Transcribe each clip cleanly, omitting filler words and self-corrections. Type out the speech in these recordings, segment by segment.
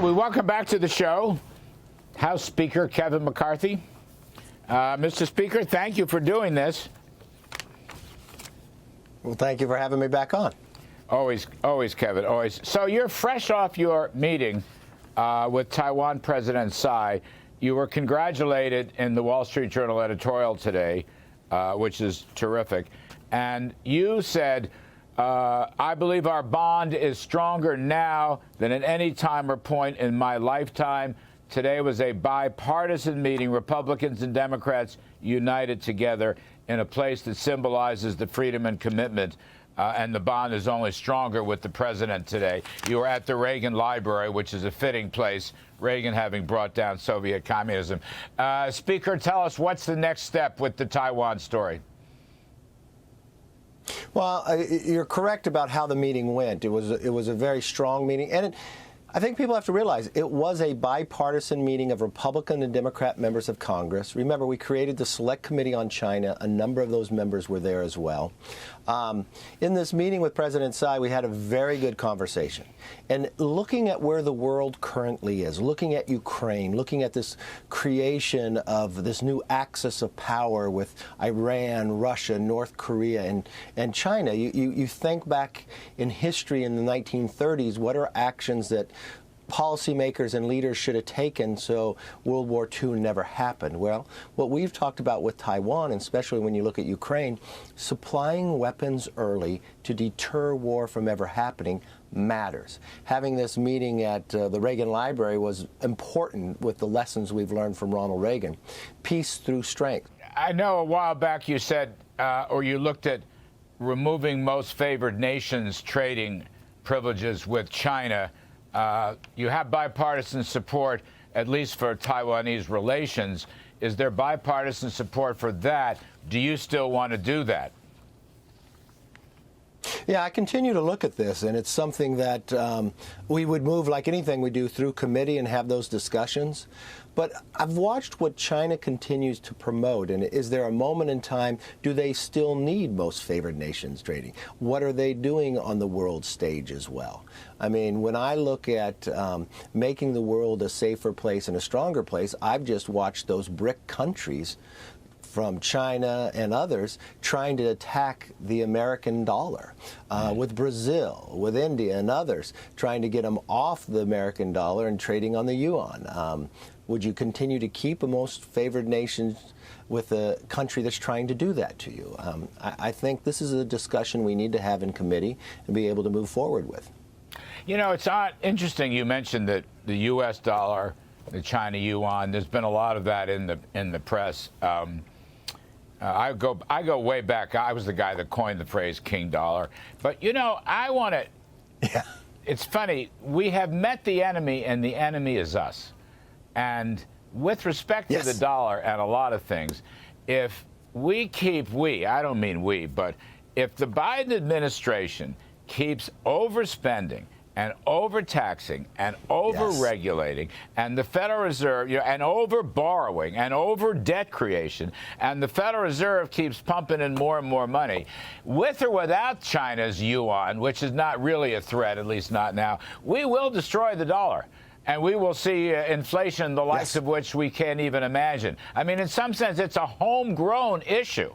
We welcome back to the show House Speaker Kevin McCarthy. Mr. Speaker, thank you for doing this. Well, thank you for having me back on. Always, Kevin, always. So you're fresh off your meeting with Taiwan President Tsai. You were congratulated in the Wall Street Journal editorial today, which is terrific. And you said, I believe our bond is stronger now than at any time or point in my lifetime. Today was a bipartisan meeting, Republicans and Democrats united together in a place that symbolizes the freedom and commitment. And the bond is only stronger with the president today. You were at the Reagan Library, which is a fitting place, Reagan having brought down Soviet communism. Speaker, tell us what's the next step with the Taiwan story? Well, you're correct about how the meeting went. It was a very strong meeting, and I think people have to realize it was a bipartisan meeting of Republican and Democrat members of Congress. Remember, we created the Select Committee on China. A number of those members were there as well. In this meeting with President Tsai, we had a very good conversation. And looking at where the world currently is, looking at Ukraine, looking at this creation of this new axis of power with Iran, Russia, North Korea, and China, you think back in history in the 1930s, what are actions that policymakers and leaders should have taken so World War II never happened? Well, what we've talked about with Taiwan, and especially when you look at Ukraine, supplying weapons early to deter war from ever happening matters. Having this meeting at the Reagan Library was important with the lessons we've learned from Ronald Reagan. Peace through strength. I know a while back you said, or you looked at removing most favored nations trading privileges with China. You have bipartisan support, at least for Taiwanese relations. Is there bipartisan support for that? Do you still want to do that? Yeah, I continue to look at this, and it's something that we would move like anything we do through committee and have those discussions. But I've watched what China continues to promote, and is there a moment in time, do they still need most favored nations trading? What are they doing on the world stage as well? I mean, when I look at making the world a safer place and a stronger place, I've just watched those BRIC countries from China and others trying to attack the American dollar, with Brazil, with India and others trying to get them off the American dollar and trading on the yuan. Would you continue to keep a most favored nation with a country that's trying to do that to you? I think this is a discussion we need to have in committee and be able to move forward with. You know, it's interesting you mentioned that the U.S. dollar, the China yuan. There's been a lot of that in the press. I go way back. I was the guy that coined the phrase "King Dollar." But you know, I want to. Yeah. It's funny. We have met the enemy, and the enemy is us. And with respect to the dollar and a lot of things, if we keep I don't mean we, but if the Biden administration keeps overspending and overtaxing and over-regulating, and the Federal Reserve, and over-borrowing and over-debt creation, and the Federal Reserve keeps pumping in more and more money, with or without China's yuan, which is not really a threat, at least not now, we will destroy the dollar. And we will see inflation, the likes of which we can't even imagine. I mean, in some sense, it's a homegrown issue.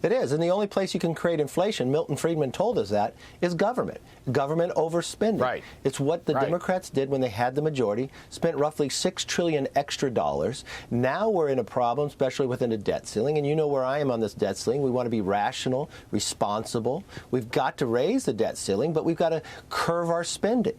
It is, and the only place you can create inflation, Milton Friedman told us that, is government. Government overspending. Right. It's what the Democrats did when they had the majority, spent roughly $6 trillion extra dollars. Now we're in a problem, especially within the debt ceiling, and you know where I am on this debt ceiling. We want to be rational, responsible. We've got to raise the debt ceiling, but we've got to curve our spending.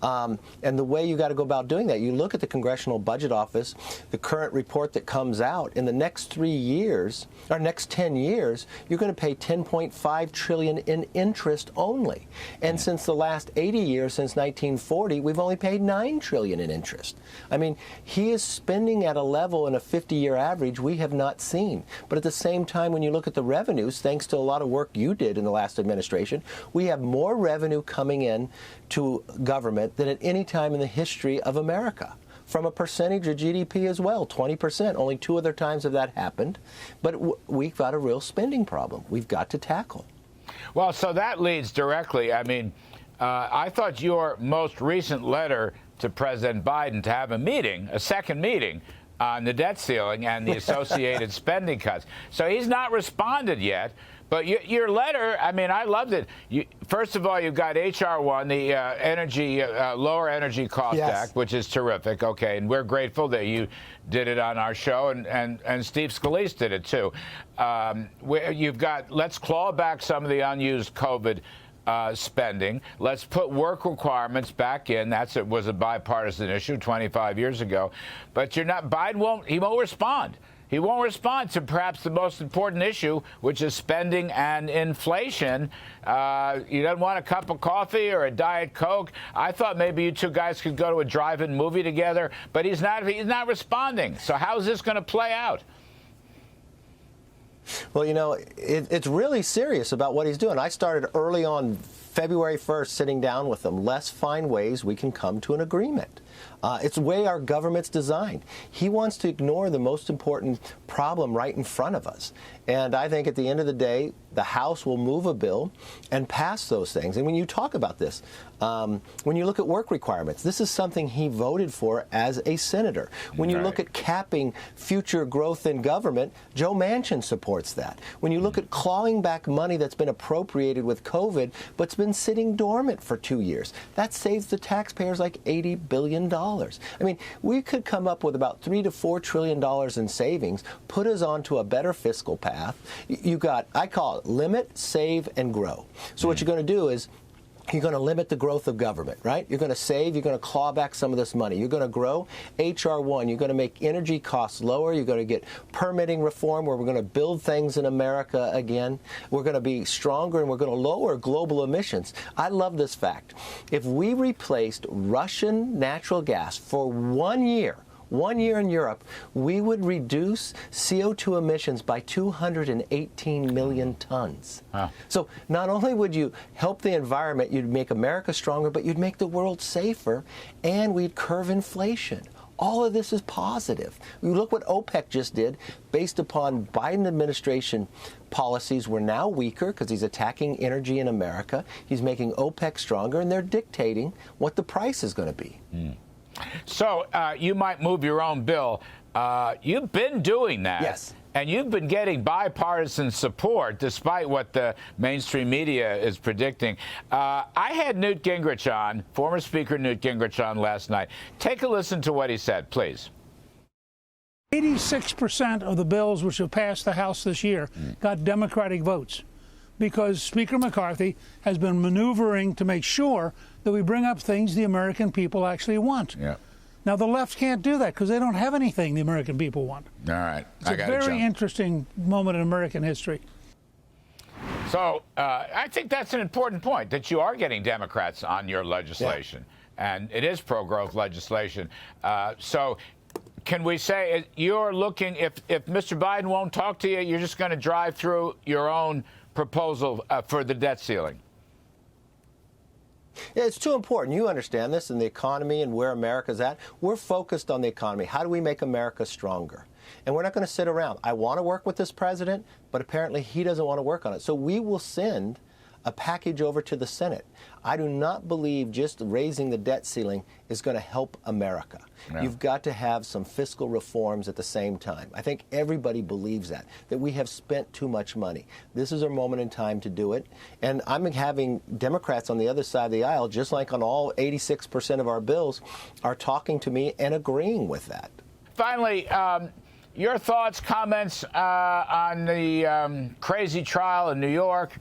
And the way you got to go about doing that, you look at the Congressional Budget Office, the current report that comes out, in the next 3 years, or next 10 years, you're going to pay $10.5 trillion in interest only. And since the last 80 years, since 1940, we've only paid $9 trillion in interest. I mean, he is spending at a level in a 50-year average we have not seen. But at the same time, when you look at the revenues, thanks to a lot of work you did in the last administration, we have more revenue coming in to government than at any time in the history of America. From a percentage of GDP as well, 20%. Only 2 other times have that happened. But we've got a real spending problem we've got to tackle. Well, so that leads directly, I mean, I thought your most recent letter to President Biden to have a meeting, a second meeting, on the debt ceiling and the associated spending cuts. So he's not responded yet. But your letter, I mean, I loved it. First of all, you've got H.R. 1, the Lower Energy Cost Act, which is terrific. Okay, and we're grateful that you did it on our show, and Steve Scalise did it too. You've got, let's claw back some of the unused COVID spending. Let's put work requirements back in. Was a bipartisan issue 25 years ago. But Biden won't respond. He won't respond to perhaps the most important issue, which is spending and inflation. He doesn't want a cup of coffee or a Diet Coke. I thought maybe you two guys could go to a drive-in movie together, but he's not responding. So how is this going to play out? Well, you know, it's really serious about what he's doing. I started early on February 1st sitting down with him. Let's find ways we can come to an agreement. It's the way our government's designed. He wants to ignore the most important problem right in front of us. And I think at the end of the day, the House will move a bill and pass those things. And when you talk about this, when you look at work requirements, this is something he voted for as a senator. When you look at capping future growth in government, Joe Manchin supports that. When you look at clawing back money that's been appropriated with COVID, but's been sitting dormant for 2 years, that saves the taxpayers like $80 billion. I mean, we could come up with about $3 to $4 trillion in savings, put us onto a better fiscal path. You got, I call it limit, save, and grow. So what you're going to do is you're going to limit the growth of government, right? You're going to save. You're going to claw back some of this money. You're going to grow H.R. 1. You're going to make energy costs lower. You're going to get permitting reform where we're going to build things in America again. We're going to be stronger, and we're going to lower global emissions. I love this fact. If we replaced Russian natural gas for 1 year, 1 year in Europe, we would reduce CO2 emissions by 218 million tons. Wow. So not only would you help the environment, you'd make America stronger, but you'd make the world safer, and we'd curb inflation. All of this is positive. You look what OPEC just did based upon Biden administration policies were now weaker because he's attacking energy in America. He's making OPEC stronger, and they're dictating what the price is going to be. So you might move your own bill. You've been doing that. Yes. And you've been getting bipartisan support despite what the mainstream media is predicting. I had Newt Gingrich on, former Speaker Newt Gingrich on last night. Take a listen to what he said, please. 86% of the bills which have passed the House this year got Democratic votes, because Speaker McCarthy has been maneuvering to make sure that we bring up things the American people actually want. Yeah. Now, the left can't do that because they don't have anything the American people want. All right. It's a very interesting moment in American history. So I think that's an important point, that you are getting Democrats on your legislation. Yeah. And it is pro-growth legislation. So can we say you're looking, if Mr. Biden won't talk to you, you're just going to drive through your own proposal for the debt ceiling? Yeah, it's too important. You understand this, and the economy and where America's at. We're focused on the economy. How do we make America stronger? And we're not going to sit around. I want to work with this president, but apparently he doesn't want to work on it. So we will send a package over to the Senate. I do not believe just raising the debt ceiling is going to help America. No. You've got to have some fiscal reforms at the same time. I think everybody believes that we have spent too much money. This is our moment in time to do it. And I'm having Democrats on the other side of the aisle, just like on all 86% of our bills, are talking to me and agreeing with that. Finally, your thoughts, comments on the crazy trial in New York,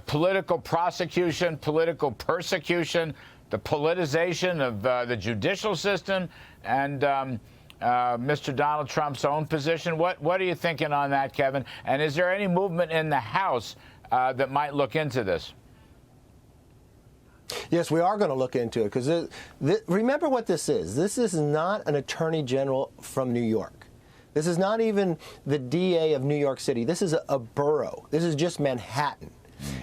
political prosecution, political persecution, the politicization of the judicial system, and Mr. Donald Trump's own position. What are you thinking on that, Kevin? And is there any movement in the House that might look into this? Yes, we are going to look into it, because remember what this is. This is not an attorney general from New York. This is not even the DA of New York City. This is a borough. This is just Manhattan.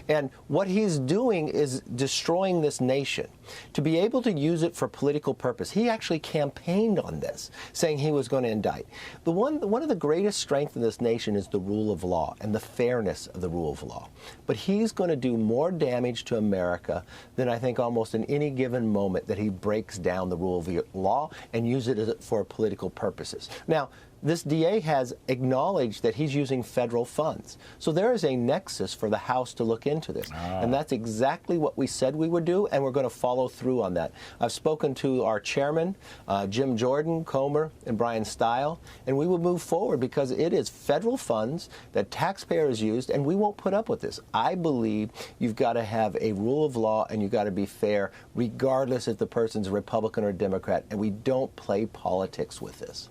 And what he's doing is destroying this nation. to be able to use it for political purpose. He actually campaigned on this, saying he was going to indict. One of the greatest strengths in this nation is the rule of law and the fairness of the rule of law. But he's going to do more damage to America than I think almost in any given moment that he breaks down the rule of law and uses it for political purposes. Now, this DA has acknowledged that he's using federal funds. So there is a nexus for the House to look into this. And that's exactly what we said we would do, and we're going to follow through on that. I've spoken to our chairman, Jim Jordan, Comer, and Brian Stile, and we will move forward because it is federal funds that taxpayers used, and we won't put up with this. I believe you've got to have a rule of law, and you've got to be fair, regardless if the person's a Republican or a Democrat, and we don't play politics with this.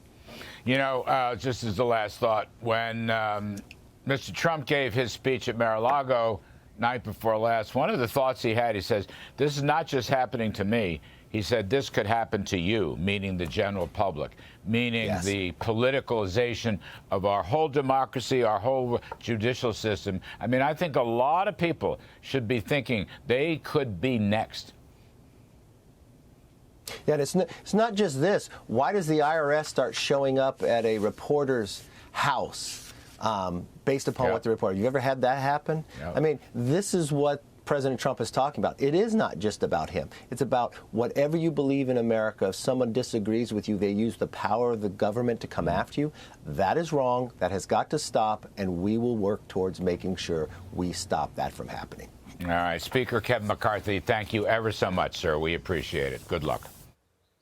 You know, just as the last thought, when Mr. Trump gave his speech at Mar-a-Lago night before last, one of the thoughts he had, he says, this is not just happening to me. He said, this could happen to you, meaning the general public, meaning the politicalization of our whole democracy, our whole judicial system. I mean, I think a lot of people should be thinking they could be next. Yeah, and it's not just this. Why does the IRS start showing up at a reporter's house based upon what the reporter? You ever had that happen? I mean, this is what President Trump is talking about. It is not just about him. It's about whatever you believe in America. If someone disagrees with you, they use the power of the government to come after you. That is wrong. That has got to stop, and we will work towards making sure we stop that from happening. All right. Speaker Kevin McCarthy, thank you ever so much, sir. We appreciate it. Good luck.